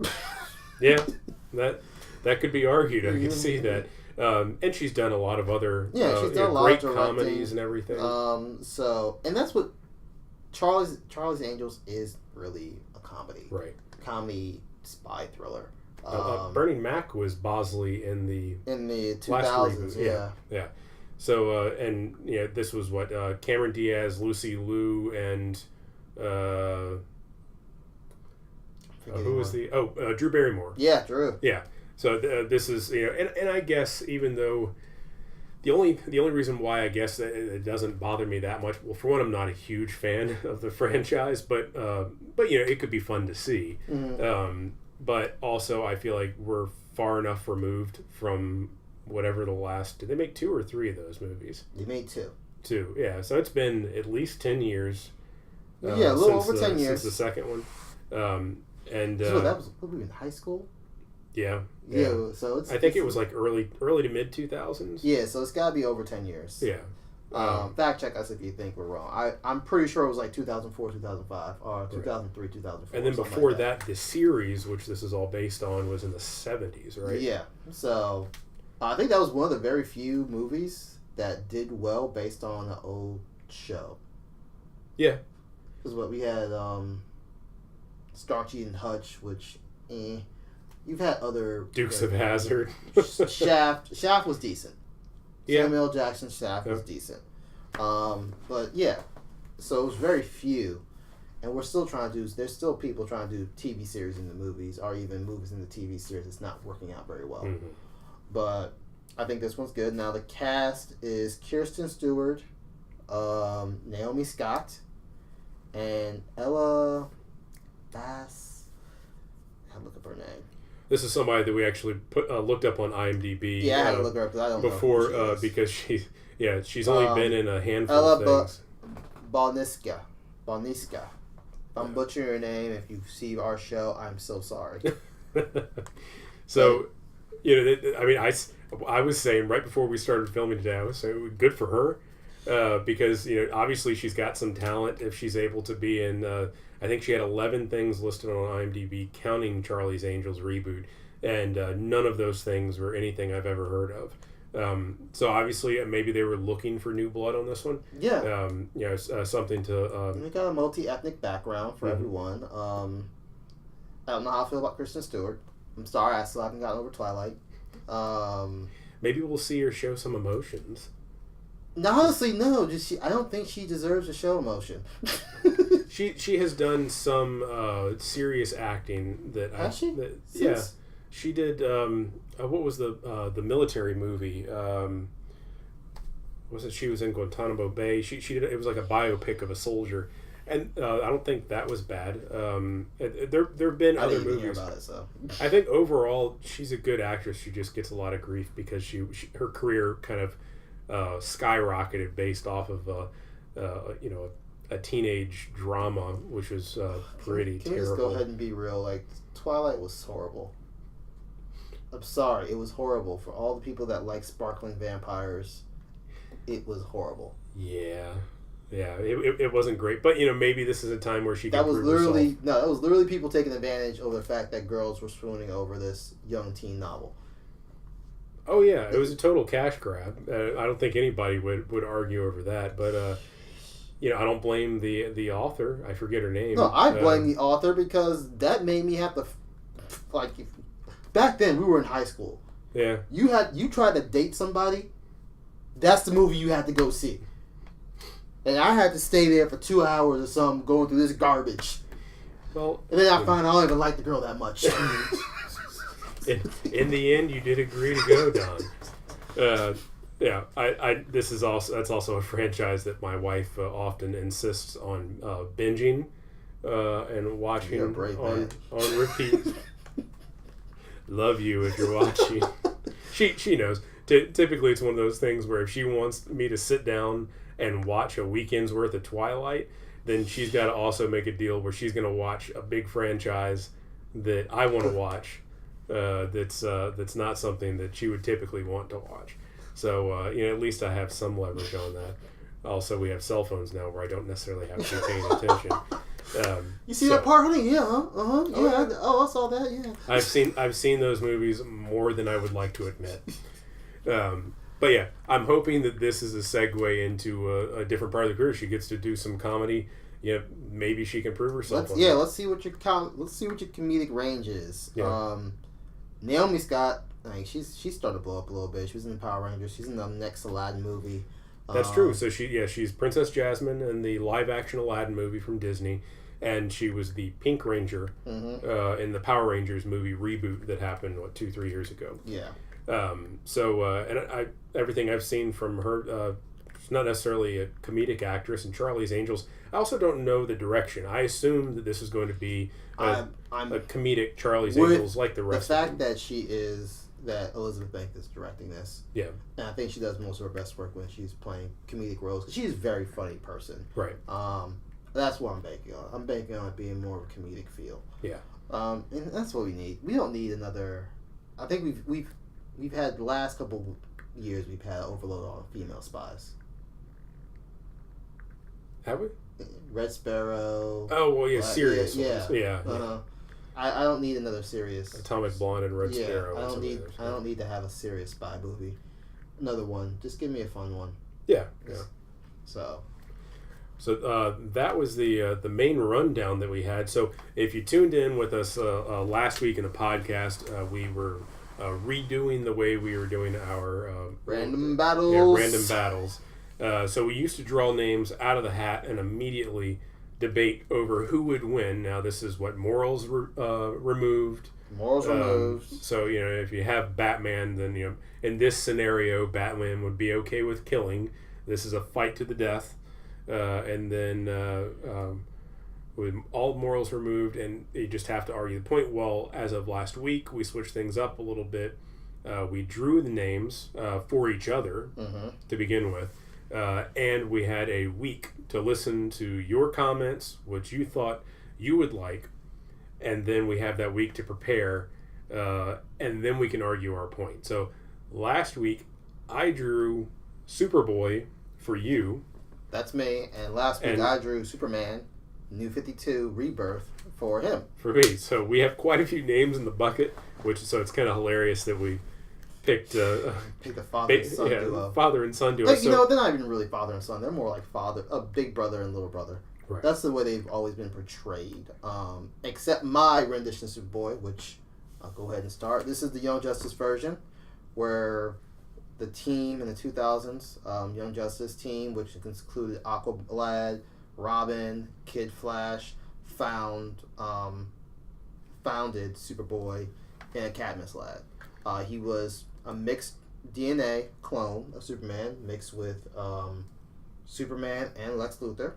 Yeah, that could be argued. I can see that. And she's done a lot of other she's done a lot great of comedies and everything. And that's what Charlie's Angels is really a comedy. Right. Comedy spy thriller. Bernie Mac was Bosley in the 2000s. Yeah. So and this was what Cameron Diaz, Lucy Liu, and who was Drew Barrymore. Yeah, Drew. Yeah. So this is and I guess even though the only reason why I guess that it doesn't bother me that much, well, for one, I'm not a huge fan of the franchise, but it could be fun to see. Mm-hmm. But also, I feel like we're far enough removed from whatever the last. Did they make 2 or 3 of those movies? They made 2. 2, yeah. So it's been at least 10 years Yeah, a little over 10 years. Since the second one. So that was we were in high school. Yeah. So I think it was like early to mid 2000s. Yeah, so it's got to be over 10 years. Yeah. Fact check us if you think we're wrong. I'm pretty sure it was like 2004, 2005, or 2003, 2004. And then before that, the series, which this is all based on, was in the 70s, right? Yeah. So I think that was one of the very few movies that did well based on an old show. Yeah. Because what we had, Starchy and Hutch, which, you've had other Dukes of Hazzard. Shaft was decent. Yeah. Samuel L. Jackson Shaft was decent. But yeah, so it was very few, and we're still trying to do. There's still people trying to do TV series in the movies, or even movies in the TV series. It's not working out very well. Mm-hmm. But I think this one's good. Now the cast is Kirsten Stewart, Naomi Scott, and Ella Bass. I look up her name. This is somebody that we actually looked up on IMDb. Yeah, I had to look her up because I don't before, know who she is. Because she's only been in a handful Ella of things. Balniska. If I'm butchering your name, if you see our show, I'm so sorry. So, I was saying right before we started filming today, I was saying good for her because obviously she's got some talent if she's able to be in. I think she had 11 things listed on IMDb, counting Charlie's Angels reboot, and none of those things were anything I've ever heard of. So obviously, maybe they were looking for new blood on this one. Yeah. Something to. We got a multi-ethnic background for everyone. I don't know how I feel about Kristen Stewart. I'm sorry, I still haven't gotten over Twilight. Maybe we'll see her show some emotions. No, honestly, no. I don't think she deserves to show emotion. She has done some serious acting that Has she? Yeah, she did. What was the military movie? Was it she was in Guantanamo Bay? She did. It was like a biopic of a soldier, and I don't think that was bad. There've been other movies. Hear about it, so. I think overall she's a good actress. She just gets a lot of grief because her career kind of skyrocketed based off of a teenage drama, which was pretty terrible. Can we just go ahead and be real? Like, Twilight was horrible. I'm sorry, it was horrible. For all the people that like sparkling vampires, it was horrible. Yeah, it wasn't great. But maybe this is a time where she can prove herself. That was literally people taking advantage of the fact that girls were swooning over this young teen novel. Oh yeah, it was a total cash grab. I don't think anybody would argue over that. But I don't blame the author. I forget her name. No, I blame the author because that made me have to back then we were in high school. Yeah. You tried to date somebody, that's the movie you had to go see. And I had to stay there for 2 hours or something going through this garbage. Well, and then I found out I don't even like the girl that much. in the end, you did agree to go, Don. That's also a franchise that my wife often insists on binging and watching on repeat. Love you if you're watching. She knows. Typically, it's one of those things where if she wants me to sit down and watch a weekend's worth of Twilight, then she's got to also make a deal where she's going to watch a big franchise that I want to watch. That's not something that she would typically want to watch. So at least I have some leverage on that. Also, we have cell phones now where I don't necessarily have to be paying attention. You see that part, honey? Yeah, yeah. I saw that. Yeah. I've seen those movies more than I would like to admit. But yeah, I'm hoping that this is a segue into a different part of the career. She gets to do some comedy. Yeah, maybe she can prove herself. Let's see what your comedic range is. Yeah. Naomi Scott, she's starting to blow up a little bit. She was in Power Rangers. She's in the next Aladdin movie. That's true. So she's Princess Jasmine in the live action Aladdin movie from Disney, and she was the Pink Ranger in the Power Rangers movie reboot that happened 2-3 years ago. Yeah. And everything I've seen from her, she's not necessarily a comedic actress in Charlie's Angels. I also don't know the direction. I assume that this is going to be a comedic Charlie's Angels like the rest. The fact that Elizabeth Banks is directing this. Yeah. And I think she does most of her best work when she's playing comedic roles. She's a very funny person. Right. That's what I'm banking on. I'm banking on it being more of a comedic feel. Yeah. And that's what we need. We don't need another. I think we've had the last couple years we've had overload on female spies. Have we? Red Sparrow. Oh well, yeah, serious. Yeah. Yeah. I don't need another serious. Atomic Blonde and Red Sparrow. I don't need to have a serious spy movie. Another one. Just give me a fun one. Yeah. So that was the main rundown that we had. So if you tuned in with us last week in the podcast, we were redoing the way we were doing our random battles. Yeah, random battles. So we used to draw names out of the hat and immediately debate over who would win. Now this is what morals removed. Morals removed. So if you have Batman, then in this scenario, Batman would be okay with killing. This is a fight to the death, and then with all morals removed, and you just have to argue the point. Well, as of last week, we switched things up a little bit. We drew the names for each other to begin with. And we had a week to listen to your comments, what you thought you would like, and then we have that week to prepare, and then we can argue our point. So last week, I drew Superboy for you. That's me. And last week, I drew Superman, New 52, Rebirth for him. For me. So we have quite a few names in the bucket, so it's kind of hilarious that we picked the father and son duo. Father and son duo. Like, they're not even really father and son. They're more like big brother and little brother. Right. That's the way they've always been portrayed. Except my rendition of Superboy, which I'll go ahead and start. This is the Young Justice version, where the team in the 2000s, Young Justice team, which included Aqualad, Robin, Kid Flash, founded Superboy and Cadmus Lad. He was a mixed DNA clone of Superman mixed with Superman and Lex Luthor,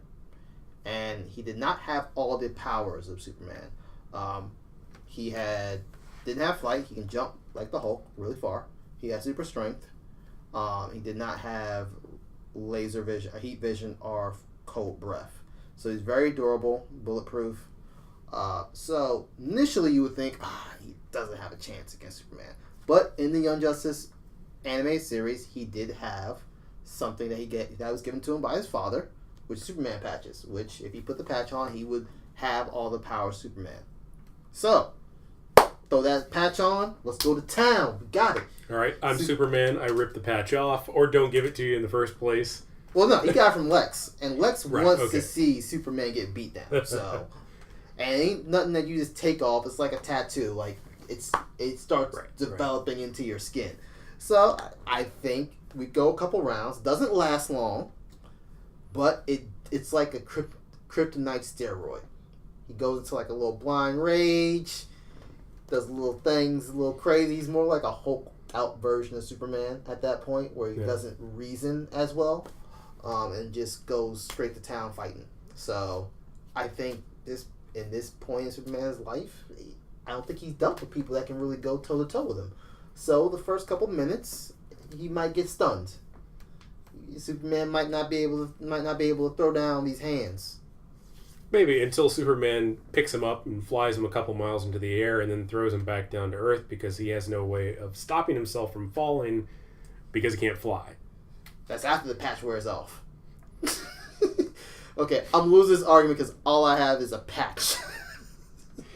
and he did not have all the powers of Superman. He didn't have flight. He can jump like the Hulk really far. He had super strength. He did not have laser vision, heat vision, or cold breath. So he's very durable, bulletproof. So initially you would think he doesn't have a chance against Superman. But in the Young Justice anime series, he did have something that was given to him by his father, which is Superman patches. Which, if he put the patch on, he would have all the power of Superman. So, throw that patch on. Let's go to town. We got it. All right, I'm Superman. I ripped the patch off, or don't give it to you in the first place. Well, no, he got it from Lex, and Lex wants to see Superman get beat down. So, and it ain't nothing that you just take off. It's like a tattoo. Like it starts developing into your skin. So I think we go a couple rounds. Doesn't last long, but it's like a kryptonite steroid. He goes into like a little blind rage, does little things, a little crazy. He's more like a Hulk out version of Superman at that point, where he doesn't reason as well, and just goes straight to town fighting. So I think in this point in Superman's life, I don't think he's dealt with people that can really go toe to toe with him. So the first couple minutes, he might get stunned. Superman might not be able to throw down these hands. Maybe until Superman picks him up and flies him a couple miles into the air and then throws him back down to Earth because he has no way of stopping himself from falling because he can't fly. That's after the patch wears off. Okay, I'm losing this argument because all I have is a patch.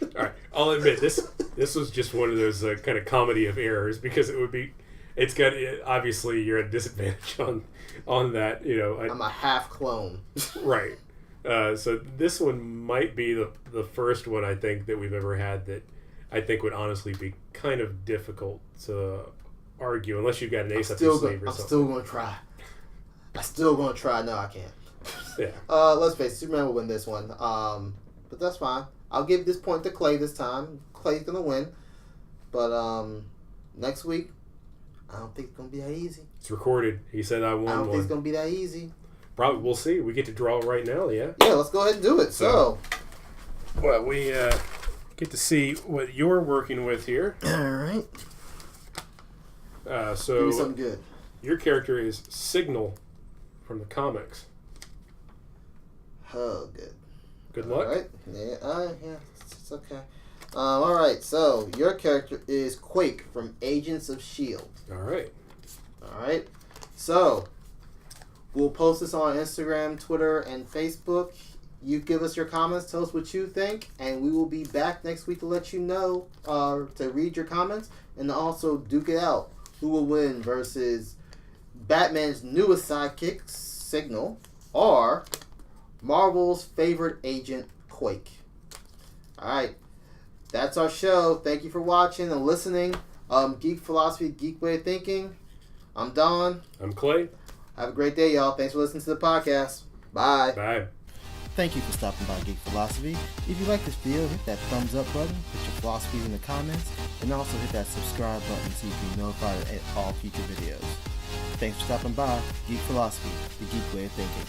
All right, I'll admit this was just one of those kind of comedy of errors because it's got obviously you're at a disadvantage on that, I'm a half clone. Right. So this one might be the first one I think that we've ever had that I think would honestly be kind of difficult to argue unless you've got an ace up your sleeve or something. I'm still going to try. No, I can't. Yeah. Let's face it, Superman will win this one. But that's fine. I'll give this point to Clay this time. Clay's going to win. But next week, I don't think it's going to be that easy. It's recorded. He said I won one. I don't think it's going to be that easy. Probably. We'll see. We get to draw right now, yeah? Yeah, let's go ahead and do it. So well, we get to see what you're working with here. All right. So give me something good. Your character is Signal from the comics. Oh, good. Good luck. All right. Yeah, it's okay. All right. So your character is Quake from Agents of S.H.I.E.L.D. All right. All right. So we'll post this on Instagram, Twitter, and Facebook. You give us your comments, tell us what you think, and we will be back next week to let you know, to read your comments, and to also duke it out. Who will win versus Batman's newest sidekick, Signal, or Marvel's favorite agent, Quake. Alright, that's our show. Thank you for watching and listening. Geek Philosophy, Geek Way of Thinking. I'm Don. I'm Clay. Have a great day, y'all. Thanks for listening to the podcast. Bye. Bye. Thank you for stopping by Geek Philosophy. If you like this video, hit that thumbs up button, put your philosophies in the comments, and also hit that subscribe button so you can be notified of all future videos. Thanks for stopping by Geek Philosophy, the Geek Way of Thinking.